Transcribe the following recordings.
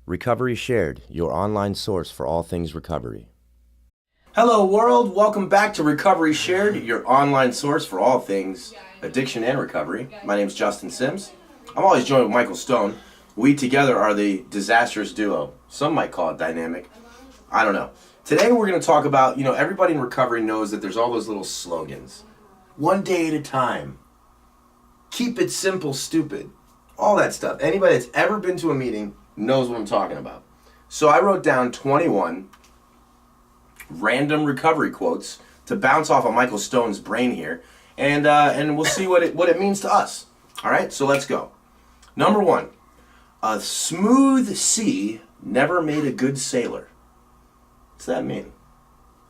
Recovery Shared, your online source for all things recovery. Hello world, welcome back to Recovery Shared, your online source for all things addiction and recovery. My name is Justin Sims. I'm always joined with Michael Stone. We together are the disastrous duo. Some might call it dynamic. I don't know. Today we're going to talk about, everybody in recovery knows that there's all those little slogans. One day at a time. Keep it simple, stupid. All that stuff. Anybody that's ever been to a meeting knows what I'm talking about. So I wrote down 21 random recovery quotes to bounce off of Michael Stone's brain here, and we'll see what it means to us. All right, so let's go. Number 1, a smooth sea never made a good sailor. What's that mean?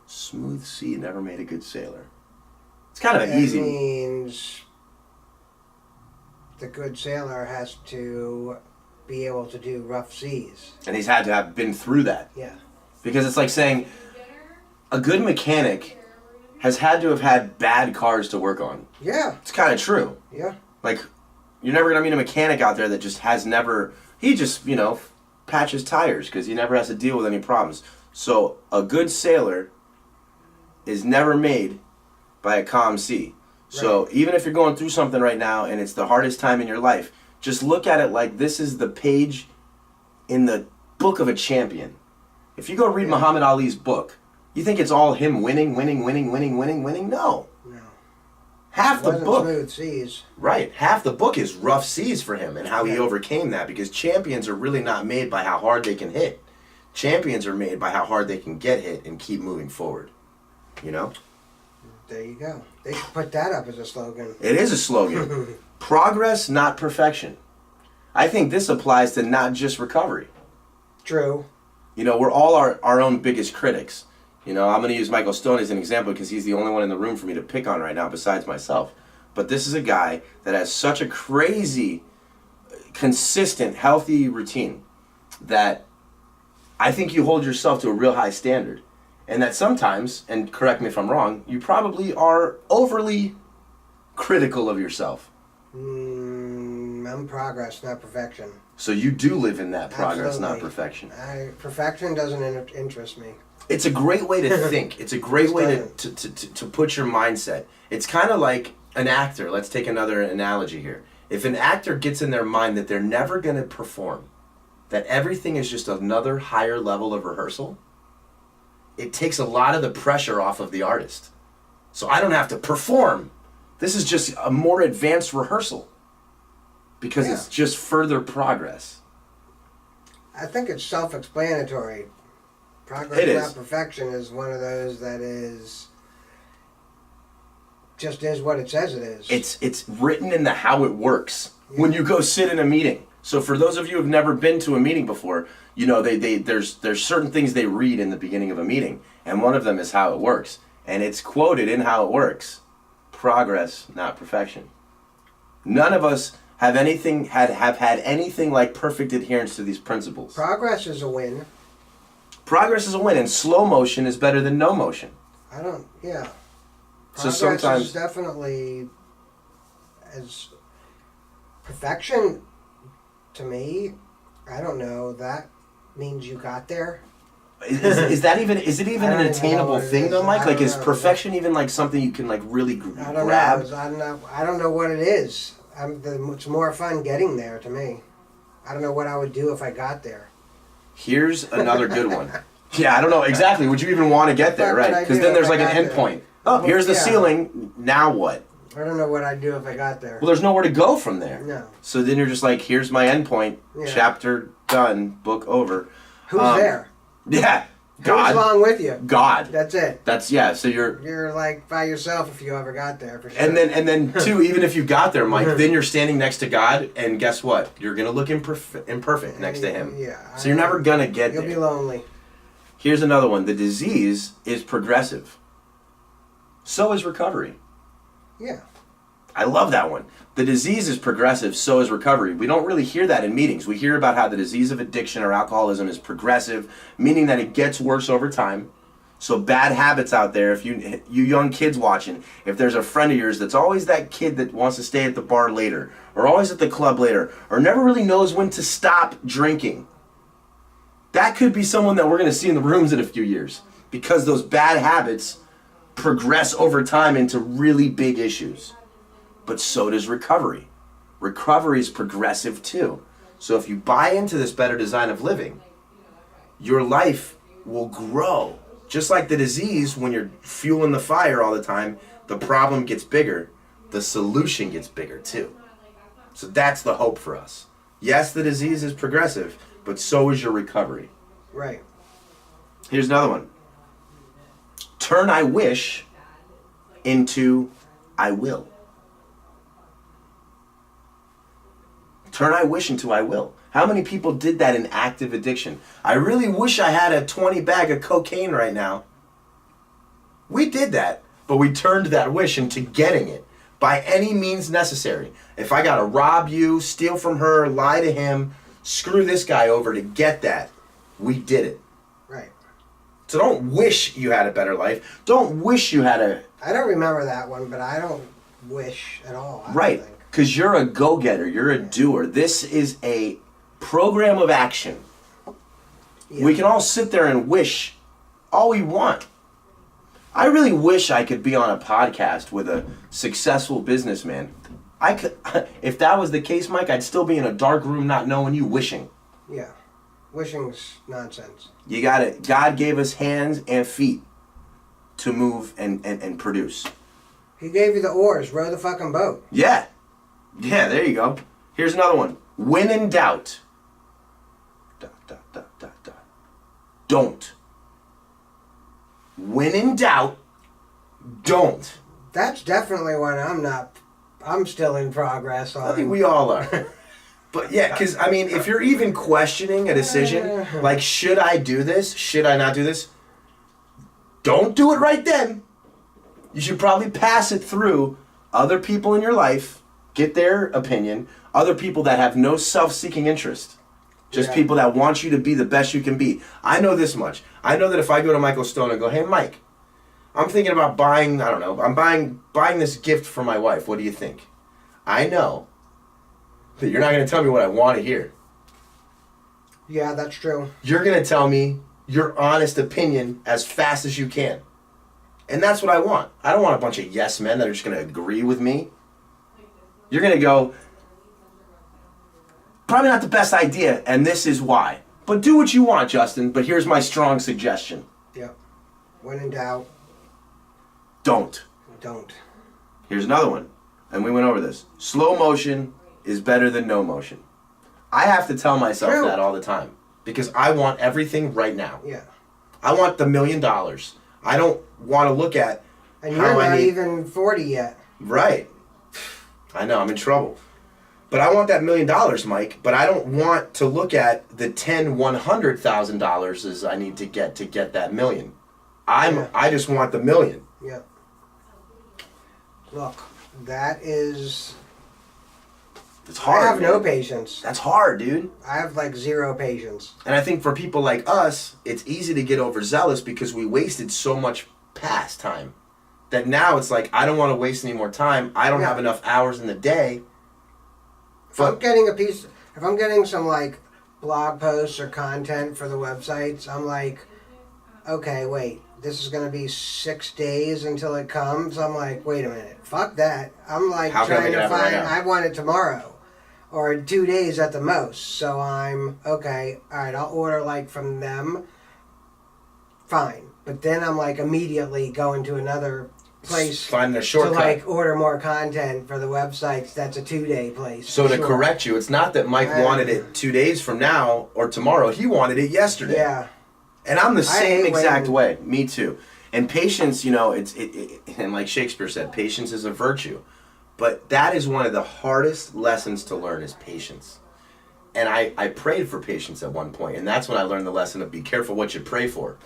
Smooth sea never made a good sailor. It's kind of an easy. It means the good sailor has to be able to do rough seas. And he's had to have been through that. Yeah. Because it's like saying a good mechanic has had to have had bad cars to work on. Yeah. It's kind of true. Yeah. Like, you're never going to meet a mechanic out there that just has never, he just, patches tires because he never has to deal with any problems. So a good sailor is never made by a calm sea. So even if you're going through something right now and it's the hardest time in your life, just look at it like this is the page in the book of a champion. If you go read Muhammad Ali's book, you think it's all him winning? No. Half the book. Smooth seas. Right. Half the book is rough seas for him and how he overcame that, because champions are really not made by how hard they can hit. Champions are made by how hard they can get hit and keep moving forward. There you go. They should put that up as a slogan. It is a slogan. Progress, not perfection. I think this applies to not just recovery. True. We're all our own biggest critics. I'm going to use Michael Stone as an example because he's the only one in the room for me to pick on right now besides myself. But this is a guy that has such a crazy, consistent, healthy routine that I think you hold yourself to a real high standard. And that sometimes, and correct me if I'm wrong, you probably are overly critical of yourself. I'm progress, not perfection. So you do live in that progress, Absolutely. not perfection. Perfection doesn't interest me. It's a great way to think. It's a great way to put your mindset. It's kind of like an actor. Let's take another analogy here. If an actor gets in their mind that they're never going to perform, that everything is just another higher level of rehearsal, it takes a lot of the pressure off of the artist. So I don't have to perform. This is just a more advanced rehearsal because it's just further progress. I think it's self-explanatory. Progress, not perfection, is one of those that just is what it says it is. It's written in the how it works when you go sit in a meeting. So for those of you who've never been to a meeting before, there's certain things they read in the beginning of a meeting, and one of them is how it works, and it's quoted in how it works. Progress, not perfection. None of us have had anything like perfect adherence to these principles. Progress is a win. Progress is a win, and slow motion is better than no motion. Progress So sometimes is definitely as perfection to me. I don't know. That means you got there. Is it even an attainable thing though, Mike? Like, is perfection even like something you can like really grab? I don't know what it is. It's more fun getting there to me. I don't know what I would do if I got there. Here's another good one. Yeah, I don't know exactly. Would you even want to get there, right? Because then there's like an end point. Oh, here's the ceiling. Now what? I don't know what I'd do if I got there. Well, there's nowhere to go from there. No. So then you're just like, here's my end point. Yeah. Chapter done. Book over. Who's there? Yeah. God. Who's along with you? God. That's it. So you're like by yourself if you ever got there, for sure. And then too, even if you got there, Mike, then you're standing next to God, and guess what? You're gonna look imperfect next to Him. Yeah. So you're never gonna get there. You'll be lonely. Here's another one. The disease is progressive. So is recovery. Yeah. I love that one. The disease is progressive, so is recovery. We don't really hear that in meetings. We hear about how the disease of addiction or alcoholism is progressive, meaning that it gets worse over time. So bad habits out there, if you young kids watching, if there's a friend of yours that's always that kid that wants to stay at the bar later, or always at the club later, or never really knows when to stop drinking, That could be someone that we're going to see in the rooms in a few years because those bad habits progress over time into really big issues. But so does recovery. Recovery is progressive too. So if you buy into this better design of living, your life will grow. Just like the disease, when you're fueling the fire all the time, the problem gets bigger, the solution gets bigger too. So that's the hope for us. Yes, the disease is progressive, but so is your recovery. Right. Here's another one. Turn I wish into I will. Turn I wish into I will. How many people did that in active addiction? I really wish I had a 20 bag of cocaine right now. We did that, but we turned that wish into getting it by any means necessary. If I gotta rob you, steal from her, lie to him, screw this guy over to get that, we did it. Right. So don't wish you had a better life. Don't wish you had a... I don't remember that one, but I don't wish at all. Right, because you're a go-getter, you're a doer. This is a program of action. Yeah. We can all sit there and wish all we want. I really wish I could be on a podcast with a successful businessman. I could, if that was the case, Mike, I'd still be in a dark room not knowing you wishing. Yeah. Wishing's nonsense. You got it. God gave us hands and feet to move and produce. He gave you the oars. Row the fucking boat. Yeah. Yeah, there you go. Here's another one. When in doubt. Don't. When in doubt, don't. That's definitely one I'm still in progress on. I think we all are. But yeah, because, I mean, if you're even questioning a decision, like, should I do this? Should I not do this? Don't do it right then. You should probably pass it through other people in your life, get their opinion, other people that have no self-seeking interest. Just people that want you to be the best you can be. I know this much. I know that if I go to Michael Stone and go, hey, Mike, I'm thinking about buying, I don't know, I'm buying this gift for my wife. What do you think? I know that you're not going to tell me what I want to hear. Yeah, that's true. You're going to tell me your honest opinion as fast as you can. And that's what I want. I don't want a bunch of yes men that are just going to agree with me. You're going to go, probably not the best idea, and this is why. But do what you want, Justin, but here's my strong suggestion. Yep. When in doubt. Don't. Don't. Here's another one, and we went over this. Slow motion is better than no motion. I have to tell myself that all the time because I want everything right now. Yeah. I want the $1 million. I don't want to look at and you're not even 40 yet. Right. I know, I'm in trouble. But I want that $1 million, Mike, but I don't want to look at the $100,000 as I need to get that million. I just want the $1 million. Yeah. Look, that is... It's hard. I have no patience. That's hard, dude. I have like zero patience. And I think for people like us, it's easy to get overzealous because we wasted so much past time. That now it's like, I don't want to waste any more time. I don't have enough hours in the day. If I'm getting some like blog posts or content for the websites, I'm like, okay, wait, this is going to be 6 days until it comes. I'm like, wait a minute, fuck that. I'm like trying to find, I want it tomorrow or 2 days at the most. So I'm, okay, all right, I'll order like from them. Fine. But then I'm like immediately going to another place finding a shortcut to like order more content for the websites. That's a 2-day place. So to correct you, it's not that Mike wanted it 2 days from now or tomorrow. He wanted it yesterday. Yeah. And I'm the same exact way. Me too. And patience, you know, and like Shakespeare said, patience is a virtue. But that is one of the hardest lessons to learn is patience. And I prayed for patience at one point, and that's when I learned the lesson of be careful what you pray for.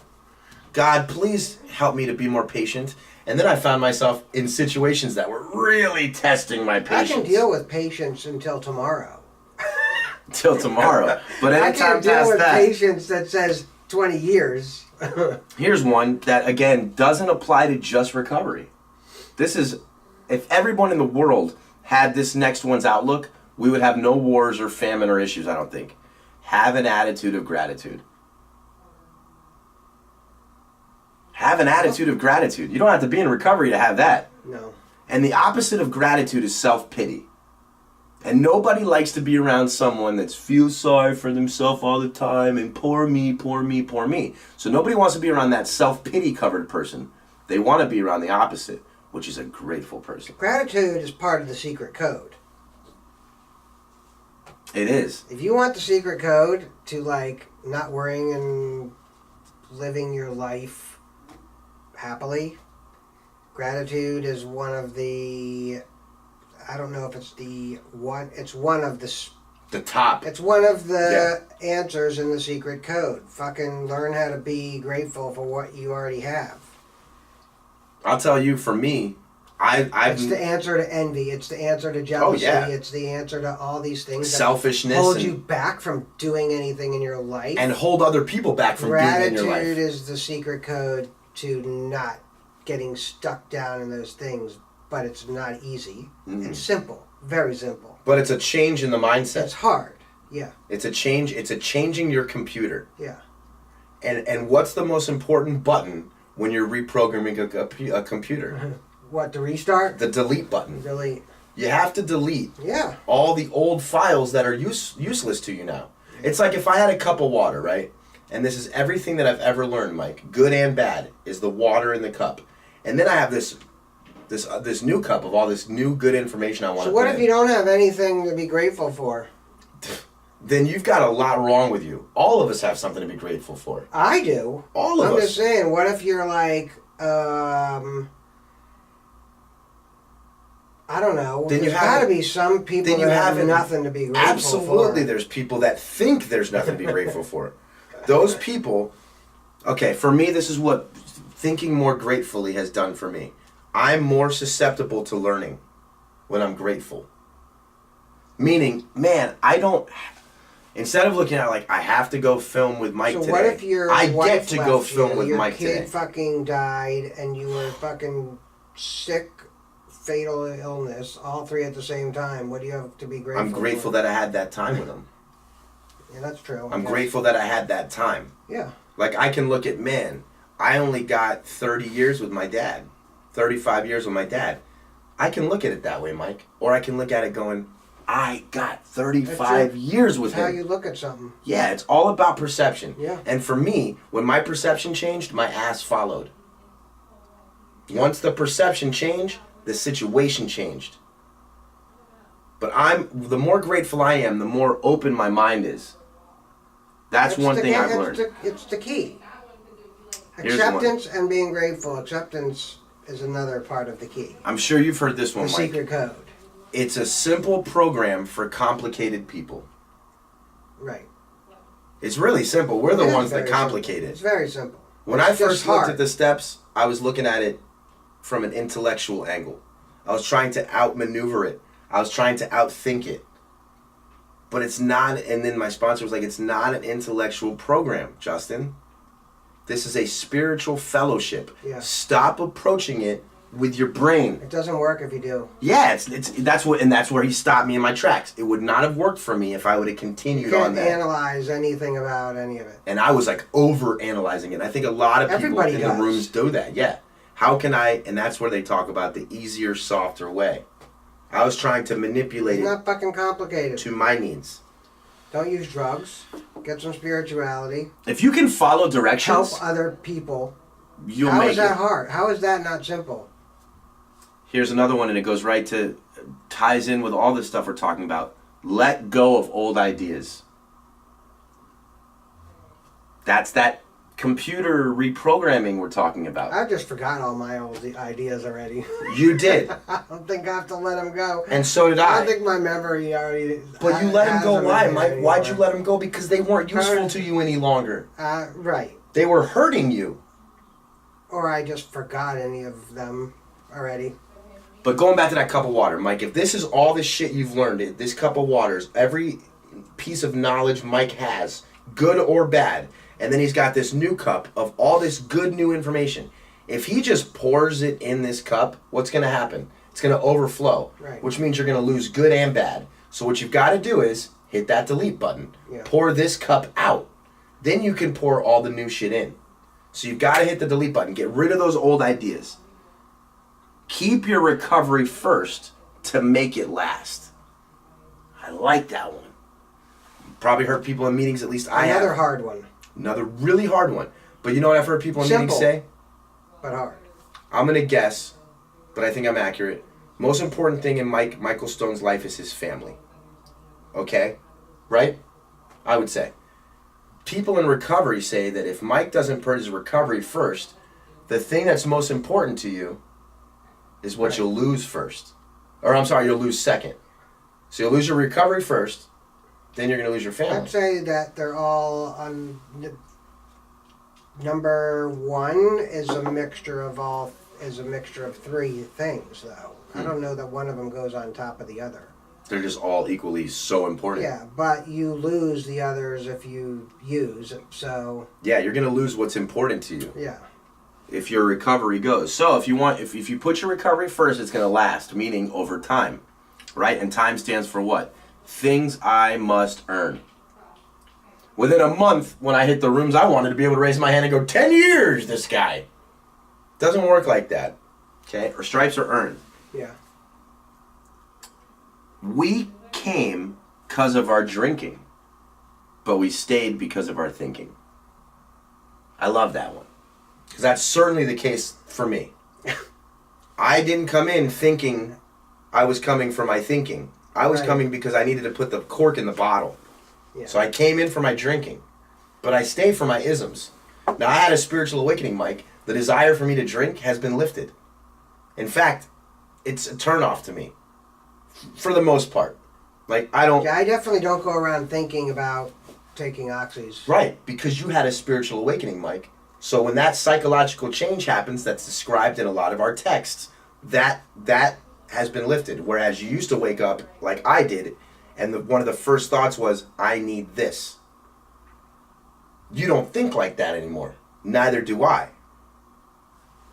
God, please help me to be more patient. And then I found myself in situations that were really testing my patience. I can deal with patience until tomorrow. Till tomorrow. But I anytime can't deal with that, patience that says 20 years. Here's one that, again, doesn't apply to just recovery. This is, if everyone in the world had this next one's outlook, we would have no wars or famine or issues, I don't think. Have an attitude of gratitude. Have an attitude of gratitude. You don't have to be in recovery to have that. No. And the opposite of gratitude is self-pity. And nobody likes to be around someone that feels sorry for themselves all the time and poor me, poor me, poor me. So nobody wants to be around that self-pity covered person. They want to be around the opposite, which is a grateful person. Gratitude is part of the secret code. It is. If you want the secret code to like not worrying and living your life happily, gratitude is one of the, I don't know if it's the one, it's one of the top. It's one of the answers in the secret code. Fucking learn how to be grateful for what you already have. I'll tell you, for me, it's the answer to envy. It's the answer to jealousy. It's the answer to all these things. Selfishness. That hold you back from doing anything in your life. And hold other people back from doing it in your life. Gratitude is the secret code to not getting stuck down in those things. But it's not easy. It's simple. Very simple. But it's a change in the mindset. It's hard. Yeah. It's a change. It's a changing your computer. Yeah. And what's the most important button when you're reprogramming a computer? What, to restart? The delete button. Delete. You have to delete all the old files that are useless to you now. It's like if I had a cup of water, right? And this is everything that I've ever learned, Mike, good and bad, is the water in the cup. And then I have this new cup of all this new good information I want to put in. So what if you don't have anything to be grateful for? Then you've got a lot wrong with you. All of us have something to be grateful for. I do. All of us. I'm just saying, what if you're like, I don't know. Then there's got to be some people that have nothing to be grateful for. Absolutely, there's people that think there's nothing to be grateful for. Those people, okay, for me, this is what thinking more gratefully has done for me. I'm more susceptible to learning when I'm grateful. Meaning, man, instead of looking at like, I have to go film with Mike today. So what if your I wife get to go film with Mike today. Your kid fucking died and you were fucking sick, fatal illness, all three at the same time. What do you have to be grateful for? I'm grateful that I had that time with him. Yeah, that's true. I'm grateful that I had that time. Yeah. Like, I can look at, man, I only got 30 years with my dad. 35 years with my dad. I can look at it that way, Mike. Or I can look at it going, I got 35 years with him. That's how you look at something. Yeah, it's all about perception. Yeah. And for me, when my perception changed, my ass followed. Yeah. Once the perception changed, the situation changed. But the more grateful I am, the more open my mind is. That's one thing I've learned. It's the key. Acceptance and being grateful. Acceptance is another part of the key. I'm sure you've heard this one, Mike. The secret code. It's a simple program for complicated people. Right. It's really simple. We're the ones that complicate it. It's very simple. When I first looked at the steps, I was looking at it from an intellectual angle. I was trying to outmaneuver it. I was trying to outthink it. But it's not, and then my sponsor was like, it's not an intellectual program, Justin. This is a spiritual fellowship. Yeah. Stop approaching it with your brain. It doesn't work if you do. Yeah, that's where he stopped me in my tracks. It would not have worked for me if I would have continued on that. You can't analyze anything about any of it. And I was like over analyzing it. I think a lot of people in the rooms do that. Yeah. How can I, and that's where they talk about the easier, softer way. I was trying to manipulate it's not fucking complicated. To my needs. Don't use drugs. Get some spirituality. If you can follow directions, help other people. You'll make it. How is that hard? How is that not simple? Here's another one, and it goes right to, ties in with all this stuff we're talking about. Let go of old ideas. That's that computer reprogramming we're talking about. I just forgot all my old ideas already. You did. I don't think I have to let them go. And so did I. I think my memory already. But you let them go. Why, Mike? Why'd you let them go? Because they weren't useful to you any longer. Right. They were hurting you. Or I just forgot any of them already. But going back to that cup of water, Mike, if this is all this shit you've learned, this cup of water is every piece of knowledge Mike has, good or bad, and then he's got this new cup of all this good new information. If he just pours it in this cup, what's going to happen? It's going to overflow, right. Which means you're going to lose good and bad. So what you've got to do is hit that delete button. Yeah. Pour this cup out. Then you can pour all the new shit in. So you've got to hit the delete button. Get rid of those old ideas. Keep your recovery first to make it last. I like that one. You probably heard people in meetings, at least I have. Another hard one. Another really hard one. But you know what I've heard people in meetings say? But hard. I'm going to guess, but I think I'm accurate. Most important thing in Michael Stone's life is his family. Okay? Right? I would say. People in recovery say that if Mike doesn't put his recovery first, the thing that's most important to you is what you'll lose first. Or I'm sorry, you'll lose second. So you'll lose your recovery first, then you're going to lose your family. I'd say that they're all on... Number one is a mixture of three things, though. I don't know that one of them goes on top of the other. They're just all equally so important. Yeah, but you lose the others if you use, so... Yeah, you're going to lose what's important to you. Yeah. If your recovery goes. So if you put your recovery first, it's going to last, meaning over time. Right? And time stands for what? Things I must earn. Within a month, when I hit the rooms, I wanted to be able to raise my hand and go, 10 years, this guy. Doesn't work like that. Okay? Our stripes are earned. Yeah. We came because of our drinking, but we stayed because of our thinking. I love that one. Because that's certainly the case for me. I didn't come in thinking I was coming for my thinking. I was coming because I needed to put the cork in the bottle. Yeah. So I came in for my drinking, but I stayed for my isms. Now, I had a spiritual awakening, Mike. The desire for me to drink has been lifted. In fact, it's a turnoff to me, for the most part. Like, I don't... Yeah, I definitely don't go around thinking about taking oxys. Right, because you had a spiritual awakening, Mike. So when that psychological change happens, that's described in a lot of our texts, that has been lifted. Whereas you used to wake up like I did, and one of the first thoughts was, I need this. You don't think like that anymore. Neither do I.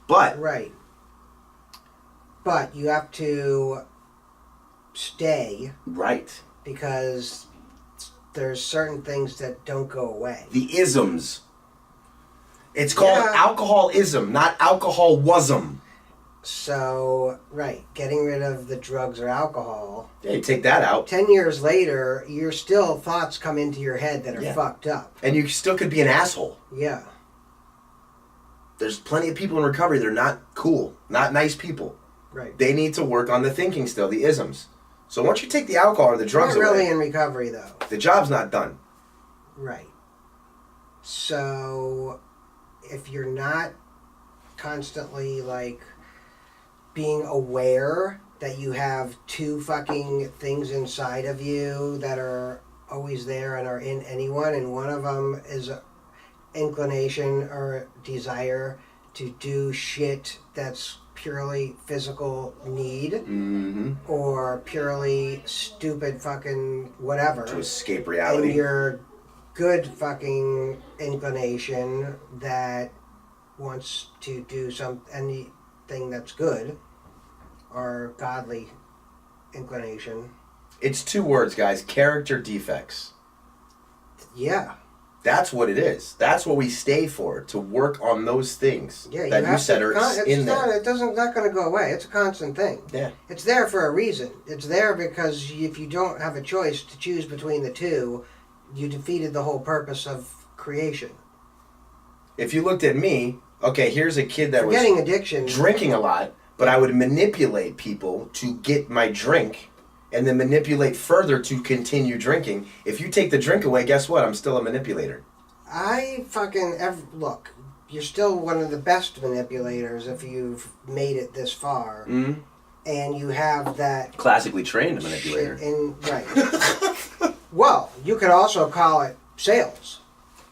But... Right. But you have to stay. Right. Because there's certain things that don't go away. The isms. It's called alcoholism, not alcoholism. So, right, getting rid of the drugs or alcohol. Yeah, you take that out. 10 years later, you're still thoughts come into your head that are fucked up. And you still could be an asshole. Yeah. There's plenty of people in recovery that are not cool, not nice people. Right. They need to work on the thinking still, the isms. So once you take the alcohol or the drugs Not really away, in recovery, though. the job's not done. Right. So, if you're not constantly, like, being aware that you have two fucking things inside of you that are always there and are in anyone, and one of them is a inclination or desire to do shit that's purely physical need, or purely stupid fucking whatever. To escape reality. And your good fucking inclination that wants to do anything that's good, or godly inclination. It's two words, guys. Character defects. Yeah. That's what it is. That's what we stay for, to work on those things Yeah, that you you have said to are in there. It's not going to go away. It's a constant thing. Yeah. It's there for a reason. It's there because if you don't have a choice to choose between the two, you defeated the whole purpose of creation. If you looked at me, okay, here's a kid that Forgetting was addiction. drinking a lot, but I would manipulate people to get my drink and then manipulate further to continue drinking. If you take the drink away, guess what? I'm still a manipulator. Look, you're still one of the best manipulators if you've made it this far. Mm-hmm. And you have that... Classically trained manipulator. Right. Well, you could also call it sales.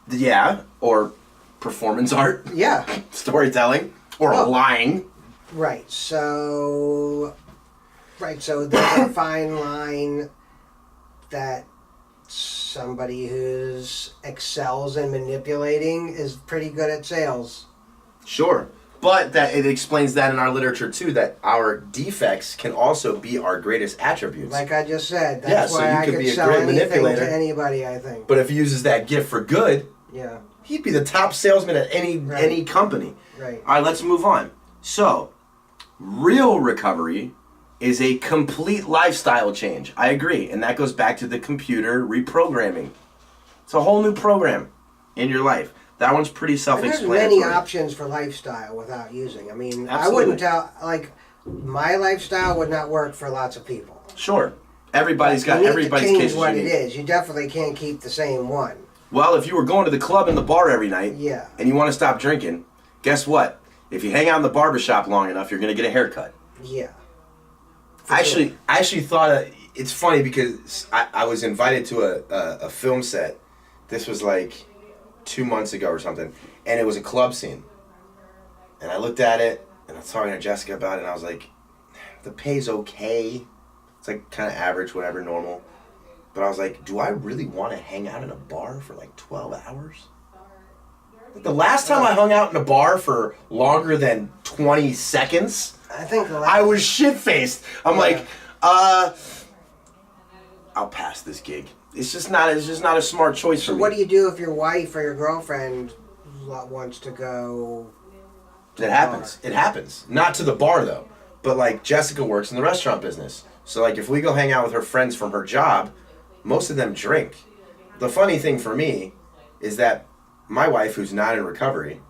Yeah, or performance art. Yeah. Storytelling. Or lying. Right, so there's a fine line that somebody who's excels in manipulating is pretty good at sales. Sure. But that it explains that in our literature too, that our defects can also be our greatest attributes. Like I just said, that's so why you I could could be a sell great anything manipulator. to anybody, I think. But if he uses that gift for good, Yeah. He'd be the top salesman at any company. Right. All right, let's move on. So, real recovery is a complete lifestyle change. I agree. And that goes back to the computer reprogramming. It's a whole new program in your life. That one's pretty And self-explanatory. there's many options for lifestyle without using. I mean, Absolutely. I wouldn't tell, like, my lifestyle would not work for lots of people. Sure. Everybody's You need everybody's to change case is what unique. it is. You definitely can't keep the same one. Well, if you were going to the club and the bar every night, Yeah. and you want to stop drinking, guess what? If you hang out in the barbershop long enough, you're going to get a haircut. Yeah. I actually thought it's funny because I was invited to a film set. This was like 2 months ago or something, and it was a club scene. And I looked at it, and I was talking to Jessica about it, and I was like, the pay's okay. It's like kind of average, whatever, normal. But I was like, do I really want to hang out in a bar for like 12 hours? Like the last time I hung out in a bar for longer than 20 seconds, I think I was shit-faced. I'm like, I'll pass this gig. It's just not a smart choice for So me. what do you do if your wife or your girlfriend wants to go? It happens. It happens. Not to the bar though. But like Jessica works in the restaurant business. So like if we go hang out with her friends from her job, most of them drink. The funny thing for me is that my wife, who's not in recovery,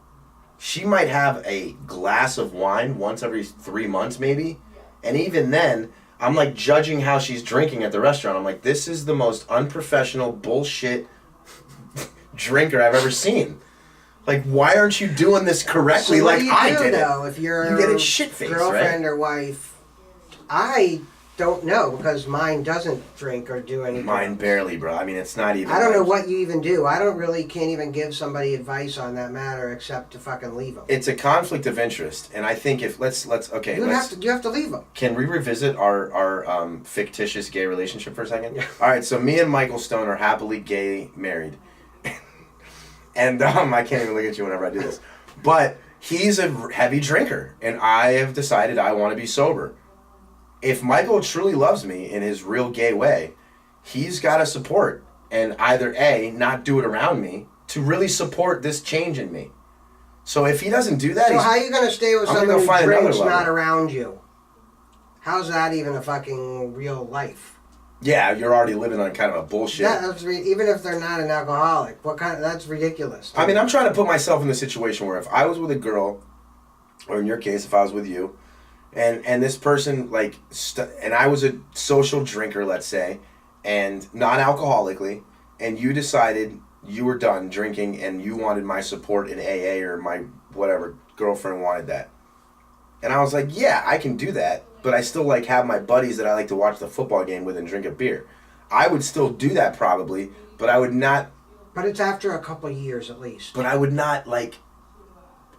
she might have a glass of wine once every 3 months maybe. And even then, I'm like judging how she's drinking at the restaurant. I'm like, this is the most unprofessional bullshit drinker I've ever seen. Like, why aren't you doing this correctly So what like do you I do, did though, it? if you're You get it shit-faced, girlfriend right? or wife? I don't know because mine doesn't drink or do anything. Mine barely, bro. I mean, it's not even. I don't know like- what you even do. I can't even give somebody advice on that matter except to fucking leave them. It's a conflict of interest, and I think if let's okay, You have to leave them. Can we revisit our fictitious gay relationship for a second? All right, so me and Michael Stone are happily gay married, and I can't even look at you whenever I do this, but he's a heavy drinker, and I have decided I want to be sober. If Michael truly loves me in his real gay way, he's got to support and either A, not do it around me to really support this change in me. So if he doesn't do that, So how are you going to stay with I'm gonna somebody go find who another drinks level. not around you? How's that even a fucking real life? yeah, you're already living on kind of a bullshit. Even if they're not an alcoholic, that's ridiculous. I mean, I'm trying to put myself in the situation where if I was with a girl, or in your case, if I was with you, and this person, like, and I was a social drinker, let's say, and non-alcoholically, and you decided you were done drinking and you wanted my support in AA or my whatever girlfriend wanted that. And I was like, yeah, I can do that, but I still like have my buddies that I like to watch the football game with and drink a beer. I would still do that probably, but I would not. But it's after a couple of years at least. But I would not like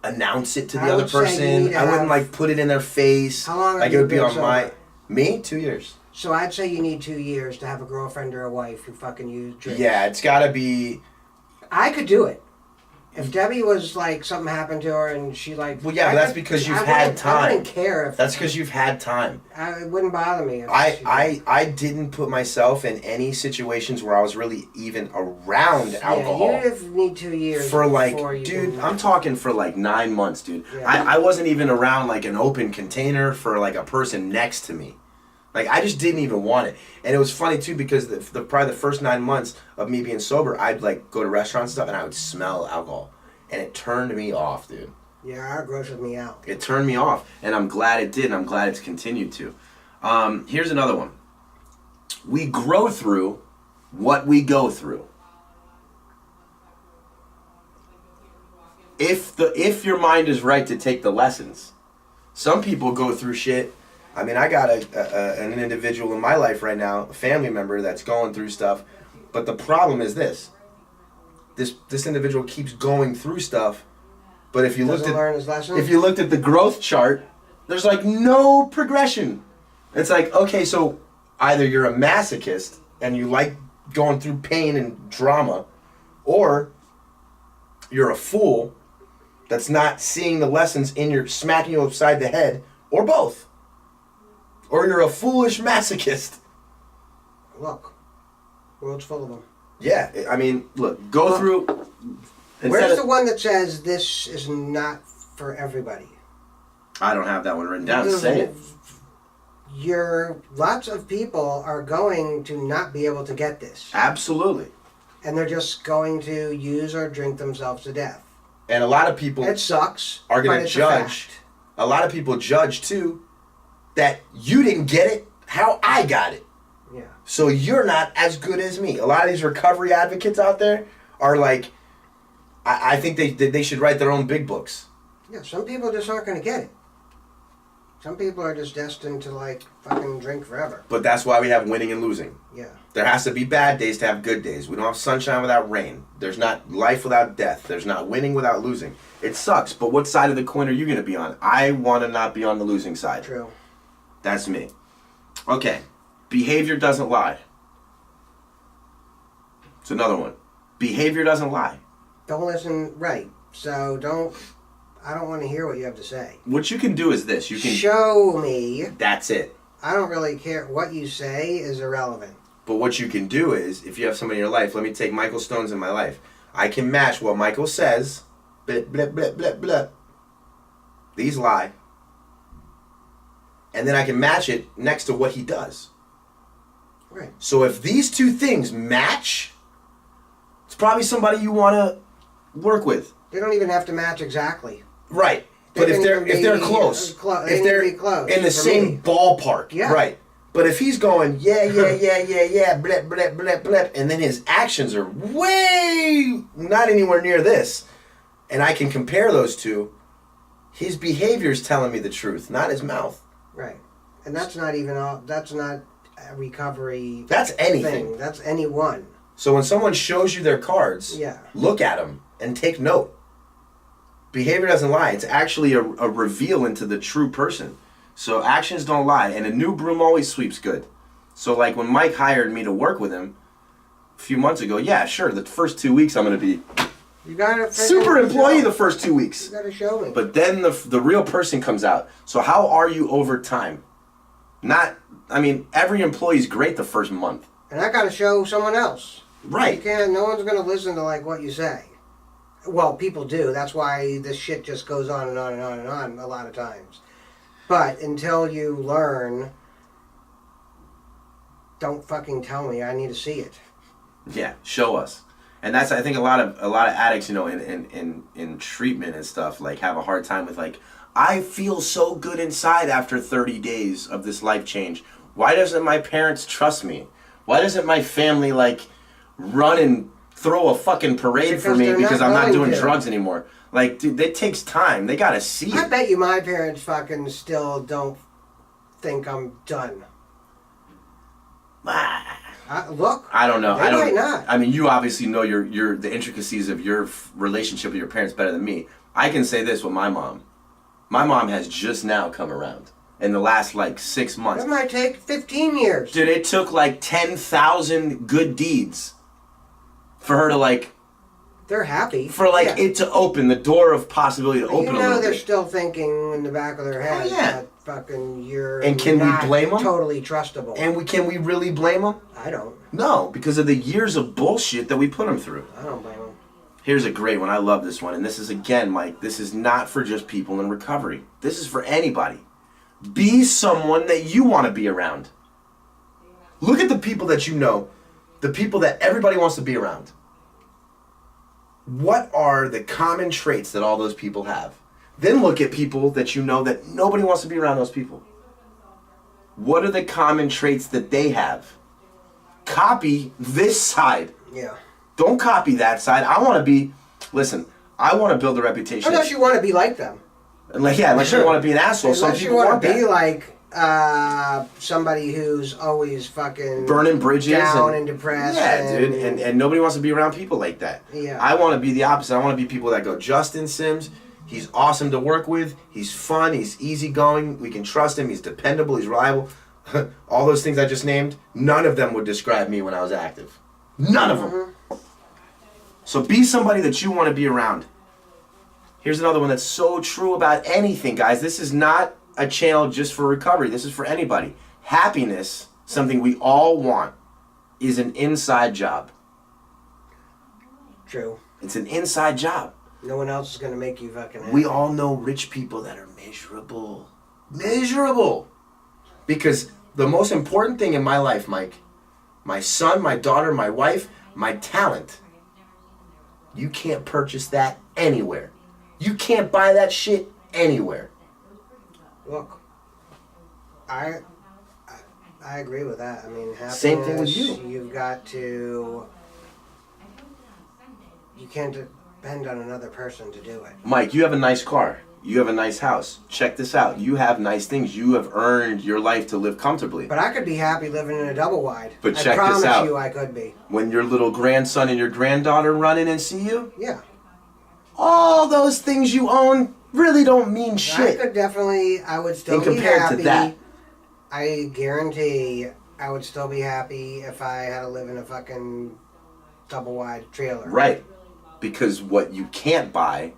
announce it to the I other would say you person. need to I wouldn't have- like put it in their face. How long have like you it would be been on my sober? me 2 years. So I'd say you need 2 years to have a girlfriend or a wife who fucking drinks. Yeah, it's got to be. I could do it. If Debbie was like something happened to her and she like. Well, yeah, but that's because you've had time. I wouldn't care if. That's because you've had time. It wouldn't bother me. If I didn't put myself in any situations where I was really even around alcohol. Yeah, you need 2 years For like, before you dude, can- I'm talking for like 9 months, dude. Yeah. I wasn't even around like an open container for like a person next to me. Like, I just didn't even want it. And it was funny, too, because probably the first 9 months of me being sober, I'd, like, go to restaurants and stuff, and I would smell alcohol. And it turned me off, dude. Yeah, it grosses me out. It turned me off. And I'm glad it did, and I'm glad it's continued to. Here's another one. We grow through what we go through. If your mind is right to take the lessons, some people go through shit. I mean, I got an individual in my life right now, a family member that's going through stuff, but the problem is this individual keeps going through stuff, but if you Doesn't learn his lesson? if you looked at the growth chart, there's like no progression. It's like, okay, so either you're a masochist and you like going through pain and drama, or you're a fool that's not seeing the lessons in your smacking you upside the head, or both. Or you're a foolish masochist. Look, world's full of them. Yeah, I mean, look, go through Where's the one that says this is not for everybody? I don't have that one written down. Say it. Lots of people are going to not be able to get this. Absolutely. And they're just going to use or drink themselves to death. And a lot of people it sucks, are going to judge. A lot of people judge too that you didn't get it how I got it. Yeah. So you're not as good as me. A lot of these recovery advocates out there are like, I think they should write their own big books. Yeah, some people just aren't going to get it. Some people are just destined to like fucking drink forever. But that's why we have winning and losing. Yeah. There has to be bad days to have good days. We don't have sunshine without rain. There's not life without death. There's not winning without losing. It sucks, but what side of the coin are you going to be on? I want to not be on the losing side. True. That's me. Okay. Behavior doesn't lie. It's another one. Behavior doesn't lie. Don't listen, right. So I don't want to hear what you have to say. What you can do is this. You can show me. That's it. I don't really care. What you say is irrelevant. But what you can do is, if you have somebody in your life, let me take Michael Stone's in my life. I can match what Michael says. Blip, blip, blip, blip, blip. These lie. And then I can match it next to what he does. Right. So if these two things match, it's probably somebody you want to work with. They don't even have to match exactly. Right. But if they're close, if they're in the same ballpark, yeah. Right. But if he's going, yeah, blip, blip, blip, blip, and then his actions are way not anywhere near this, and I can compare those two, his behavior's telling me the truth, not his mouth. Right. And that's not even all, that's not a recovery That's anything. thing. That's anyone. So when someone shows you their cards, yeah. Look at them and take note. Behavior doesn't lie. It's actually a reveal into the true person. So actions don't lie, and a new broom always sweeps good. So like when Mike hired me to work with him a few months ago, yeah, sure, the first 2 weeks I'm going to be you gotta super employee the first 2 weeks. You got to show me. But then the real person comes out. So how are you over time? Every employee's great the first month. And I got to show someone else. Right. You can't, no one's going to listen to like what you say. Well, people do. That's why this shit just goes on and on and on and on a lot of times. But until you learn, don't fucking tell me. I need to see it. Yeah, show us. And that's, I think, a lot of addicts, in treatment and stuff, like have a hard time with like, I feel so good inside after 30 days of this life change. Why doesn't my parents trust me? Why doesn't my family like run and throw a fucking parade for me because I'm not doing drugs anymore? Like, dude, it takes time. They gotta see it. I bet you my parents fucking still don't think I'm done. Look, I don't know. They might not. I mean, you obviously know your the intricacies of your relationship with your parents better than me. I can say this with my mom. My mom has just now come around in the last like 6 months. That might take 15 years. Dude, it took like 10,000 good deeds for her to like. They're happy. For like it to open, the door of possibility to open a little they're bit. Still thinking in the back of their head that fucking you're and can not we blame them? Totally trustable. And can we really blame them? I don't. No, because of the years of bullshit that we put them through. I don't blame them. Here's a great one. I love this one. And this is, again, Mike, this is not for just people in recovery. This is for anybody. Be someone that you want to be around. Look at the people that you know, the people that everybody wants to be around. What are the common traits that all those people have? Then look at people that you know that nobody wants to be around those people. What are the common traits that they have? Copy this side. Yeah. Don't copy that side. I want to be, listen, I want to build a reputation. Unless you want to be like them. Unless you want to be an asshole. Some people want that. Unless you want to be like somebody who's always fucking burning bridges down and depressed. Yeah, dude. And nobody wants to be around people like that. Yeah. I want to be the opposite. I want to be people that go, Justin Sims, he's awesome to work with. He's fun. He's easygoing. We can trust him. He's dependable. He's reliable. All those things I just named, none of them would describe me when I was active. None of them. So be somebody that you want to be around. Here's another one that's so true about anything, guys. This is not a channel just for recovery. This is for anybody. Happiness, something we all want, is an inside job. True. It's an inside job. No one else is going to make you fucking happy. We all know rich people that are miserable. Miserable. Because the most important thing in my life, Mike, my son, my daughter, my wife, my talent, you can't purchase that anywhere. You can't buy that shit anywhere. Look, I agree with that. I mean, happiness, Same thing with you. You've got to... You can't depend on another person to do it. Mike, you have a nice car. You have a nice house. Check this out. You have nice things. You have earned your life to live comfortably. But I could be happy living in a double wide. But check this I promise out. you I could be. When your little grandson and your granddaughter run in and see you, Yeah. all those things you own really don't mean shit. I would still And be compared happy. to that. I guarantee I would still be happy if I had to live in a fucking double wide trailer. Right. Because what you can't buy,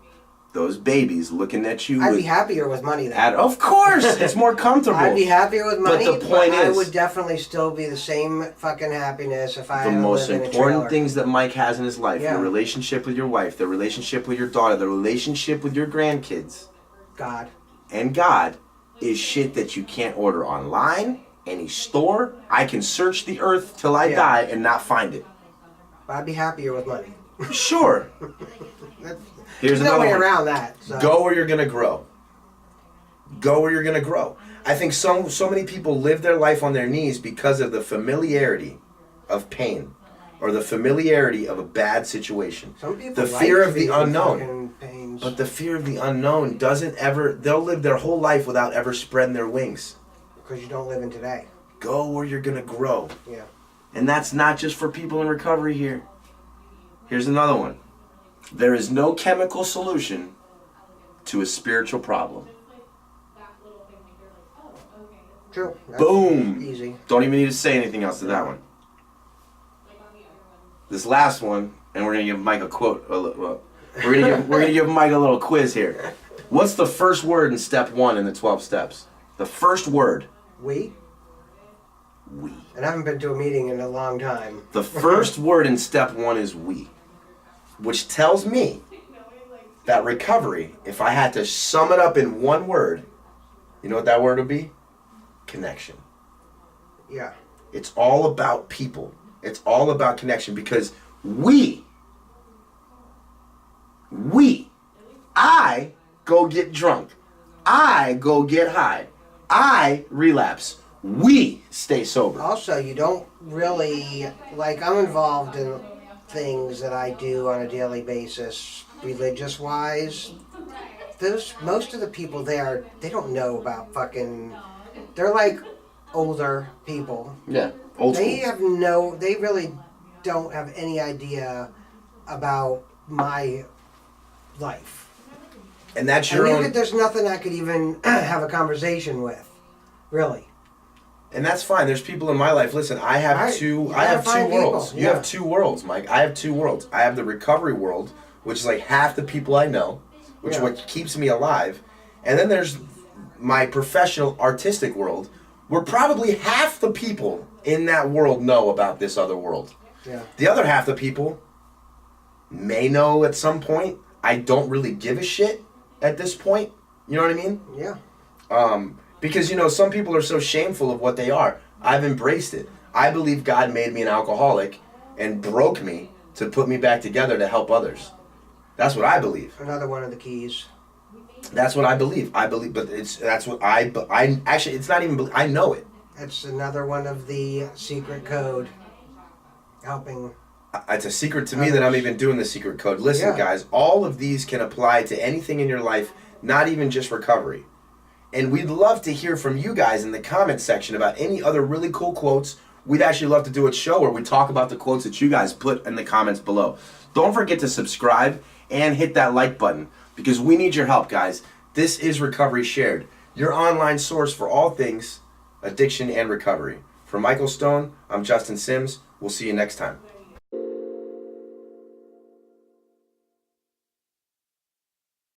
those babies looking at you. I'd be happier with money then. Of course, it's more comfortable. I'd be happier with money, But the point I is, would definitely still be the same fucking happiness if I had the to most live in a important trailer. things that Mike has in his life, Yeah. the relationship with your wife, the relationship with your daughter, the relationship with your grandkids, God. and God, is shit that you can't order online, any store. I can search the earth till I die and not find it. But I'd be happier with money. Sure. Here's There's no another way one. around that. So. Go where you're gonna grow. Go where you're gonna grow. I think so many people live their life on their knees because of the familiarity of pain, or the familiarity of a bad situation. Some people The like fear to of be the in unknown. fucking pains. But the fear of the unknown doesn't ever. They'll live their whole life without ever spreading their wings. Because you don't live in today. Go where you're gonna grow. Yeah. And that's not just for people in recovery here. Here's another one. There is no chemical solution to a spiritual problem. True. That's Boom. Easy. Don't even need to say anything else to that one. This last one, and we're gonna give Mike a quote. We're gonna give Mike a little quiz here. What's the first word in step 1 in the 12 steps? The first word. We? We. And I haven't been to a meeting in a long time. The first word in step 1 is we, which tells me that recovery, if I had to sum it up in one word, you know what that word would be? Connection. Yeah. It's all about people. It's all about connection, because I go get drunk. I go get high. I relapse. We stay sober. Also, you don't really, like, I'm involved in things that I do on a daily basis, religious-wise. Most of the people there, they don't know about fucking, they're like older people. Yeah, old school. They really don't have any idea about my life. And that's your own. There's nothing I could even have a conversation with, really. And that's fine. There's people in my life. Listen, I have two worlds. People. You have two worlds, Mike. I have two worlds. I have the recovery world, which is like half the people I know, which is what keeps me alive. And then there's my professional artistic world, where probably half the people in that world know about this other world. Yeah. The other half the people may know at some point. I don't really give a shit at this point. You know what I mean? Yeah. Because, you know, some people are so shameful of what they are. I've embraced it. I believe God made me an alcoholic and broke me to put me back together to help others. That's what I believe. Another one of the keys. That's what I believe. But it's not even, I know it. It's another one of the secret code helping. It's a secret to me that I'm even doing the secret code. Listen, guys, all of these can apply to anything in your life, not even just recovery. And we'd love to hear from you guys in the comment section about any other really cool quotes. We'd actually love to do a show where we talk about the quotes that you guys put in the comments below. Don't forget to subscribe and hit that like button, because we need your help, guys. This is Recovery Shared, your online source for all things addiction and recovery. For Michael Stone, I'm Justin Sims. We'll see you next time.